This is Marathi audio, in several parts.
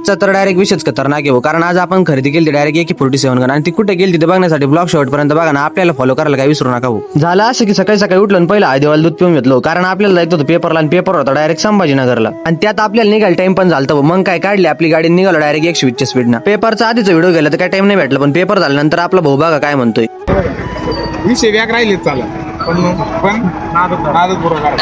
आजचा तर डायरेक्ट विषयच खतरनाक आहे कारण आज आपण खरेदी केली डायरेक्ट AK-47 गन आणि ती कुठे गेली ते बघण्यासाठी ब्लॉग शेवटपर्यंत बघा ना. आपल्याला फॉलो करायला काही विसरू नका. झालं असं की सकाळी सकाळी उठलो आणि पहिला आयदेवाला दूध पिऊन घेतलो कारण आपल्याला जायचं होतं पेपरला आणि पेपर होता डायरेक्ट संभाजीनगरला आणि त्यात आपल्याला निघायला टाइम पण झालता. मग काय काढली आपली गाडी निघालो डायरेक्ट 120 स्पीडनं. पेपरचा आधीचा व्हिडिओ गेला तर काय टाइम नाही भेटला पण पेपर झाल्यानंतर आपला भाऊ बघा काय म्हणतोय. विषय व्याग राहिले चालला पण नादच पुरा करा.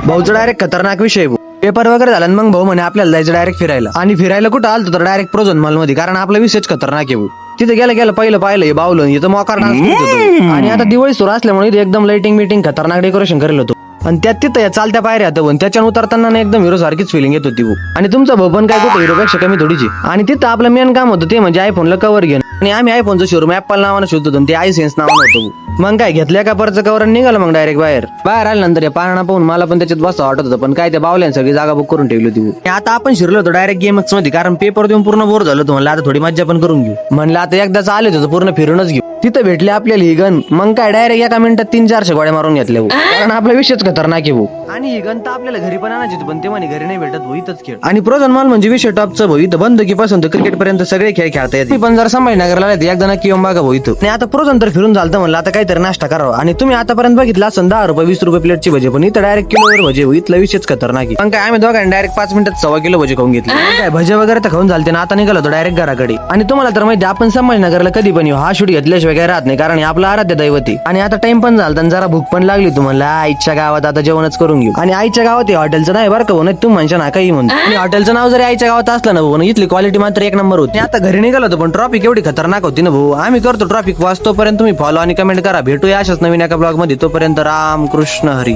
भाऊचा डायरेक्ट खतरनाक विषय भाऊ. पेपर वगैरे झाला मग भाऊ म्हणे आपल्याला जायचं डायरेक्ट फिरायला आणि फिरायला कुठं आलतो तर डायरेक्ट प्रोझोन मॉल मध्ये कारण आपला विषयच खतरनाक आहे भाऊ. तिथे गेलं पहिलं हे बावलं इथं मोकार डान्स करत होतो आणि आता दिवाळी सुरू असल्यामुळे इथे एकदम लाइटिंग मीटिंग खतरनाक डेकोरेशन करेल होतो आणि त्यात तिथं चालत्या पायऱ्या होतं त्याच्या उतरताना एकदम हिरो सारखीच फिलिंग येत होती भाऊ. आणि तुमचा भाऊ पण काय कुठं हिरोपेक्षा कमी थोडीची आणि तिथं आपलं मेन काम होतं ते म्हणजे आयफोनला कव्हर घेणं आणि आम्ही आयफोनचं शोरूम ऍपल नावानं शोधत होतो ते iSense नावानं होतं. मग काय घेतल्या का परचं कव्हर निघालं मग डायरेक्ट बाहेर आल्यानंतर या पाळणा पाहून मला पण त्याच्यात बस वाटत होतं पण काय त्या बावल्याने सगळी जागा बुक करून ठेवली होती. आता आपण शिरलो होतो डायरेक्ट गेमच मध्ये कारण पेपर देऊन पूर्ण बोर झालो होतो. म्हणलं आता थोडी मज्जा पण करून घेऊ. म्हणलं आता एकदाच आले होतो पूर्ण फिरूनच घेऊ. तिथं भेटले आपल्याला ही गन. मग काय डायरेक्ट एका मिनिटात 300-400 गोळ्या मारून घेतल्या कारण आपला विषयच खतरनाक आहे भाऊ. आणि ही गन तर आपल्याला घरी पण आणायची पण ते म्हणे घरी नाही भेटत भाऊ इथंच खेळ. आणि प्रोझोन मॉल म्हणजे विषय टॉपचं भाऊ. इथं बंदुकीपासून तर क्रिकेट पर्यंत सगळे खेळ खेळता येते. पण जर संभाजीनगरला एकदा नक्की येऊन बघा भाऊ इथं. आणि आता प्रोझोन तर फिरून झालं म्हणलं आता काहीतरी नाश्ता करावा आणि तुम्ही आतापर्यंत बघितलं असं 10 रुपये 20 रुपये प्लेटची भजी पण इथं डायरेक्ट किलोवर भजी भाऊ. इथला विषयच खतरनाक आहे. पण काय आम्ही दोघांनी डायरेक्ट 5 मिनिटात 1.25 किलो भजी खाऊन घेतली. काय भजी वगैरे तर खाऊन झालते ना आता निघालो होतो डायरेक्ट घराकडे. आणि तुम्हाला तर माहिती आपण संभाजीनगरला कधी पण येऊ हा शूट घेतल्याशिवाय काय राहत नाही कारण आपला आराध्य दैवती. आणि आता टाइम पण झाला आणि जरा भूक पण लागली तुम्हाला आईच्या गावात आता जेवणच करून घेऊ. आणि आईच्या गावात हॉटेलचं नाही बरं का भाऊ तुम्ही म्हणशा ना काही म्हणून. आणि हॉटेलचं नाव जरी आईच्या गावात असलं ना भाऊ इथली क्वालिटी मात्र 1 नंबर होती. आता घरी निघालो होतो पण ट्रॉफिक एवढी खतरनाक होती ना भाऊ. आम्ही करतो ट्रॉफिक वाचतोपर्यंत तुम्ही फॉलो आणि कमेंट करा. भेटूया अशाच नवीन एका ब्लॉग मध्ये. तोपर्यंत राम कृष्ण हरी.